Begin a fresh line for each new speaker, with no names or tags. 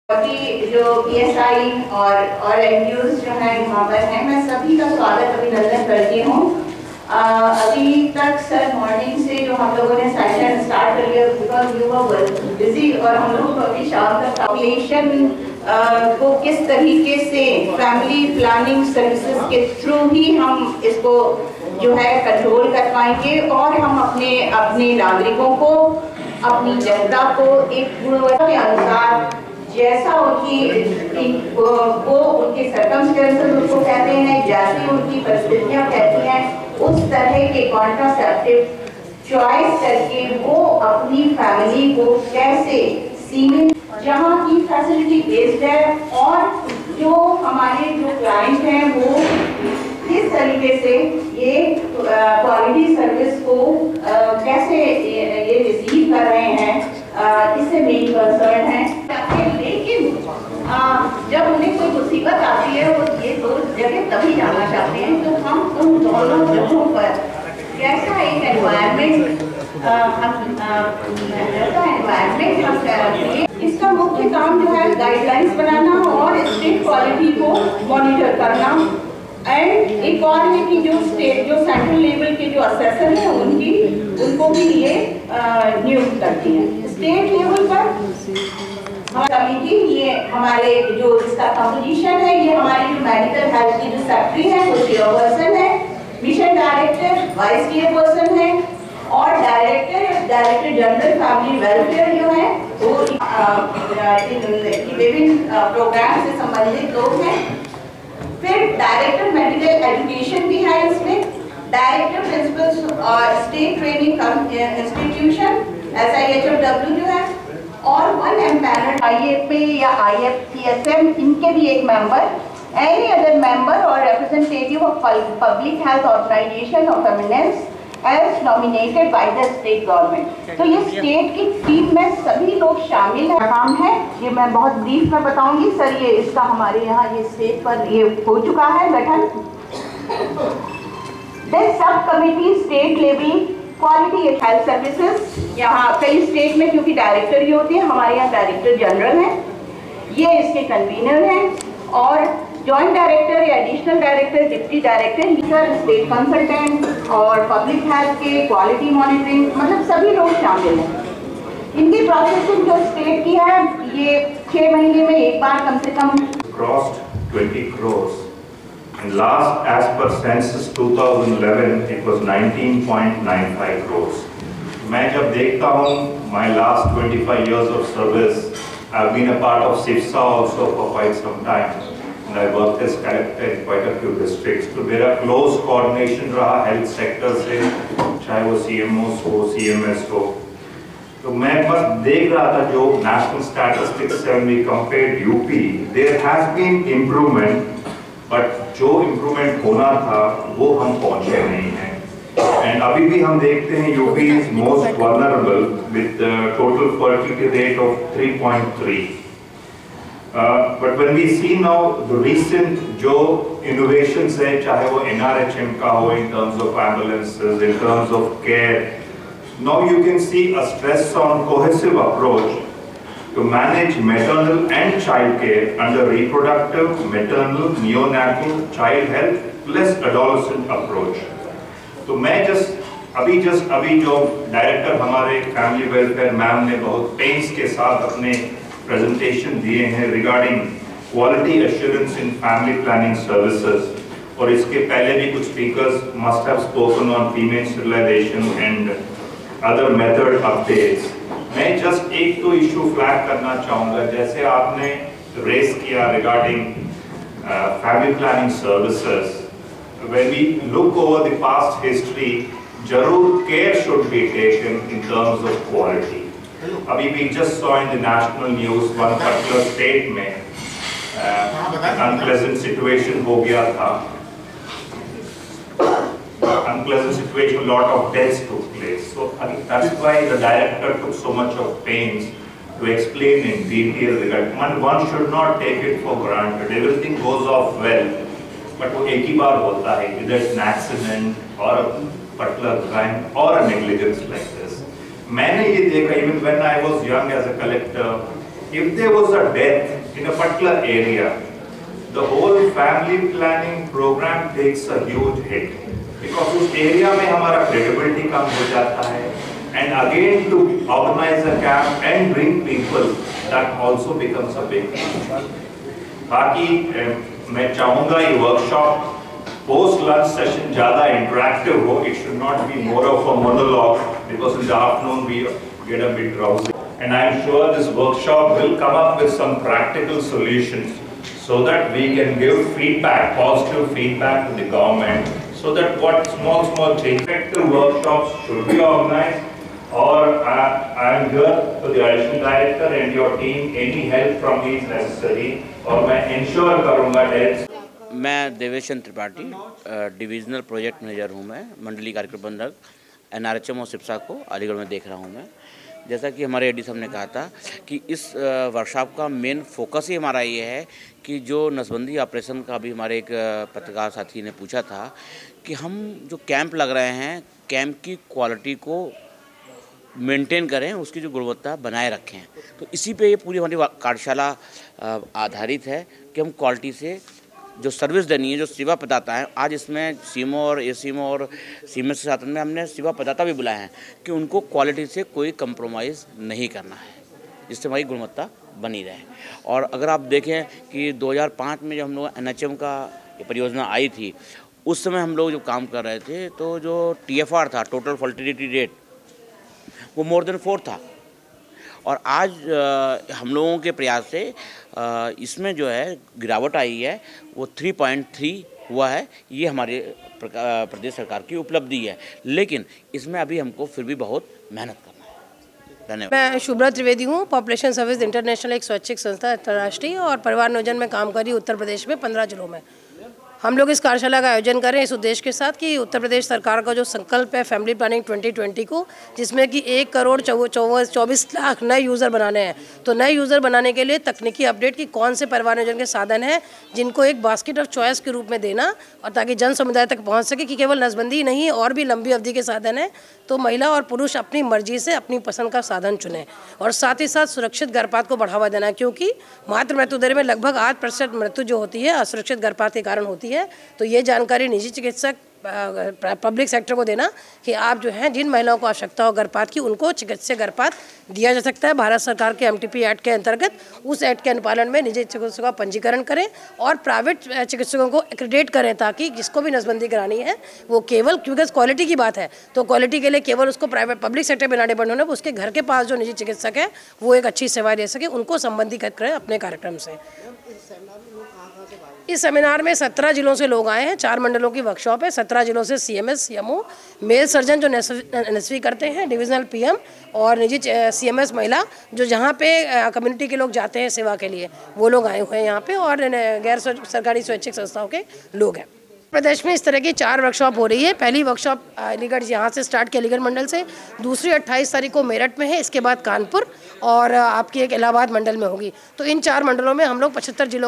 कि जो PSI और NGOs जो है यहाँ पर हैं, मैं सभी का स्वागत अभिनंदन करती हूँ। अभी तक सर मॉर्निंग से जो हम लोगों ने सेशन स्टार्ट कर लिया बिकॉज यू वर बिजी, और हम लोगों को अभी शाम तक पॉपुलेशन को किस तरीके से फैमिली प्लानिंग सर्विसेज के थ्रू ही हम इसको जो है कंट्रोल कर पाएंगे और हम अपने नागरिकों को, अपनी जनता को एक गुणवत्ता के अनुसार जैसा उनके सर्कमस्टेंसेस उनको कहते हैं, जैसी उनकी परिस्थितियां कहती हैं, उस तरह के कॉन्ट्रासेप्टिव चॉइस करके वो अपनी फैमिली को कैसे सीमित, जहाँ की फैसिलिटी बेस्ड है, और जो हमारे जो क्लाइंट हैं वो किस तरीके से ये क्वालिटी सर्विस को कैसे ये रिसीव कर रहे हैं, इससे मेरी कंसर्न है। लेकिन जब उन्हें कोई मुसीबत आती है वो ये दो जगह तभी जाना चाहते हैं, तो हम उन दोनों जगहों पर कैसा एक एनवायरनमेंट हम करेंगे। इसका मुख्य काम जो है गाइडलाइंस बनाना और स्टेट क्वालिटी को मॉनिटर करना, एंड एक और है कि जो सेंट्रल लेवल के जो असेसर हैं उनको भी ये नियुक्त करती हैं। स्टेट लेवल पर कमेटी, ये हमारे जो इसका कंपोजिशन है, ये हमारी जो मेडिकल हेल्थ की जो सेक्रेटरी है वो चेयरपर्सन है, मिशन डायरेक्टर वाइस चेयरपर्सन है, और डायरेक्टर जनरल फैमिली वेलफेयर जो है वो विभिन्न प्रोग्राम से संबंधित लोग हैं। फिर डायरेक्टर मेडिकल एजुकेशन भी है इसमें, डायरेक्टर प्रिंसिपल और स्टेट ट्रेनिंग इंस्टीट्यूशन SIHFW जो है, और वन एम्पैनल्ड IFA या IFCSM, इनके भी एक मेंबर, एनी अदर मेंबर और representative of public health organisation of eminence as nominated by the state government. तो ये स्टेट की टीम में सभी लोग शामिल हैं। काम है ये मैं बहुत ब्रीफ में बताऊंगी सर, ये इसका हमारे यहाँ ये स्टेट पर ये हो चुका है गठन। देन सब committee state level quality health services, यहाँ कई स्टेट में क्योंकि डायरेक्टर ही होते हैं, हमारे यहाँ डायरेक्टर जनरल हैं, ये इसके कन्वीनर हैं, और जॉइंट डायरेक्टर या additional director, deputy director, state consultant और पब्लिक हेल्थ के क्वालिटी मॉनिटरिंग, मतलब सभी लोग शामिल हैं। इनकी प्रोसेसिंग जो स्टेट की है ये 6 महीने में एक बार कम से कम
crossed 20 crores. And last, as per census 2011, it was 19.95 crores. मैं जब देखता हूँ, my last 25 years of service, I've been a part of SIFSA also for quite some time, and I worked as collector in quite a few districts. तो मेरा close coordination रहा health sector से, चाहे वो CMOs हो, CMS हो। तो मैं बस देख रहा था जो national statistics से when we compared UP, there has been improvement, but जो इम्प्रूवमेंट होना था वो हम पहुंचे नहीं हैं। एंड अभी भी हम देखते हैं UP is most vulnerable with total fertility rate of 3.3। But when we see now the recent जो इनोवेशंस है, चाहे वो NRHM का हो in terms of ambulances, in terms of care, now you can see a stress on cohesive approach to manage maternal and child care under reproductive, maternal, neonatal, child health plus adolescent approach. तो मैं अभी जो director हमारे family welfare ma'am ने बहुत pens के साथ अपने प्रेजेंटेशन दिए हैं regarding quality assurance in family planning services, और इसके पहले भी कुछ speakers must have spoken on female sterilisation and other method updates. मैं जस्ट एक तो इशू फ्लैग करना चाहूँगा, जैसे आपने रेस किया regarding family planning services, when we look over the past history, जरूर care should be taken in terms of quality. अभी we just saw in the national news one particular state में unpleasant situation हो गया था, unpleasant situation, lot of deaths took place. So that's why the director took so much of pains to explain in detail regarding. One should not take it for granted. Everything goes off well, but वो एक ही बार होता है, either it's an accident or a particular crime or a negligence like this. मैंने ये देखा, even when I was young as a collector, if there was a death in a particular area, the whole family planning program takes a huge hit because उस area में हमारा credibility कम हो जाता है, and again to organize a camp and bring people, that also becomes a big issue. बाकी मैं चाहूँगा ये workshop post lunch session ज़्यादा interactive हो. It should not be more of a monologue because in the afternoon we get a bit drowsy. And I am sure this workshop will come up with some practical solutions so that we can give feedback, positive feedback to the government, so that what small change, effective workshops should be organized. Or I am here to the additional director and your team. Any help from me is necessary. और मैं ensure करूँगा dates.
मैं Devesh Chandra Tripathi divisional project manager हूँ। मैं मंडली कार्यक्रम प्रबंधक NRHM और सिप्सा को अलीगढ़ में देख रहा हूँ मैं। जैसा कि हमारे एडी साहब ने कहा था कि इस वर्कशॉप का मेन फोकस ही हमारा ये है कि जो नसबंदी ऑपरेशन का भी हमारे एक पत्रकार साथी ने पूछा था कि हम जो कैंप लग रहे हैं, कैंप की क्वालिटी को मेंटेन करें, उसकी जो गुणवत्ता बनाए रखें। तो इसी पे ये पूरी हमारी कार्यशाला आधारित है कि हम क्वालिटी से जो सर्विस देनी है, जो सेवा प्रदाता है, आज इसमें सीमो और एसीमो और सीमेंस के साथ में हमने सेवा प्रदाता भी बुलाए हैं कि उनको क्वालिटी से कोई कंप्रोमाइज़ नहीं करना है, जिससे हमारी गुणवत्ता बनी रहे। और अगर आप देखें कि 2005 में जब हम लोग NHM का ये परियोजना आई थी, उस समय हम लोग जो काम कर रहे थे तो जो TFR था, टोटल फर्टिलिटी रेट, वो मोर देन 4 था। और आज हम लोगों के प्रयास से इसमें जो है गिरावट आई है, वो 3.3 हुआ है। ये हमारे प्रदेश सरकार की उपलब्धि है, लेकिन इसमें अभी हमको फिर भी बहुत मेहनत करना है। धन्यवाद।
मैं शुभ्रा त्रिवेदी हूँ, पॉपुलेशन सर्विस इंटरनेशनल एक स्वैच्छिक संस्था अंतर्राष्ट्रीय, और परिवार नियोजन में काम करी उत्तर प्रदेश में 15 जिलों में। हम लोग इस कार्यशाला का आयोजन करें इस उद्देश्य के साथ कि उत्तर प्रदेश सरकार का जो संकल्प है फैमिली प्लानिंग 2020 को, जिसमें कि 1,24 लाख नए यूज़र बनाने हैं, तो नए यूज़र बनाने के लिए तकनीकी अपडेट की कौन से परिवार नियोजन के साधन हैं जिनको एक बास्केट ऑफ चॉइस के रूप में देना, और ताकि जन समुदाय तक पहुंच सके कि केवल नसबंदी नहीं और भी लंबी अवधि के साधन हैं, तो महिला और पुरुष अपनी मर्जी से अपनी पसंद का साधन चुनें। और साथ ही साथ सुरक्षित गर्भपात को बढ़ावा देना, क्योंकि मातृ मृत्यु दर में लगभग 8% मृत्यु जो होती है असुरक्षित गर्भपात के कारण होती है। तो ये जानकारी निजी चिकित्सक पब्लिक सेक्टर को देना कि आप जो हैं, जिन महिलाओं को आवश्यकता हो गर्भपात की, उनको चिकित्सीय गर्भपात दिया जा सकता है। भारत सरकार के MTP एक्ट के अंतर्गत उस एक्ट के अनुपालन में निजी चिकित्सकों का पंजीकरण करें और प्राइवेट चिकित्सकों को एक्रेडिट करें, ताकि जिसको भी नसबंदी करानी है वो केवल, क्योंकि क्वालिटी की बात है, तो क्वालिटी के लिए केवल उसको प्राइवेट पब्लिक सेक्टर में ना डिपेंड होना, उसके घर के पास जो निजी चिकित्सक है वो एक अच्छी सेवा दे सके, उनको संबंधित करें अपने कार्यक्रम से। इस सेमिनार में 17 जिलों से लोग आए हैं, 4 मंडलों की वर्कशॉप है। 17 जिलों से CMS, CMO, मेल सर्जन जो NSV करते हैं, डिविजनल PM, और निजी CMS महिला जो जहाँ पे कम्युनिटी के लोग जाते हैं सेवा के लिए, वो लोग आए हुए हैं यहाँ पे, और गैर सरकारी स्वैच्छिक संस्थाओं के लोग हैं। प्रदेश में इस तरह की 4 वर्कशॉप हो रही है। पहली वर्कशॉप अलीगढ़ यहाँ से स्टार्ट की, अलीगढ़ मंडल से। दूसरी 28 तारीख को मेरठ में है, इसके बाद कानपुर, और आपकी एक इलाहाबाद मंडल में होगी। तो इन 4 मंडलों में हम लोग 75 जिलों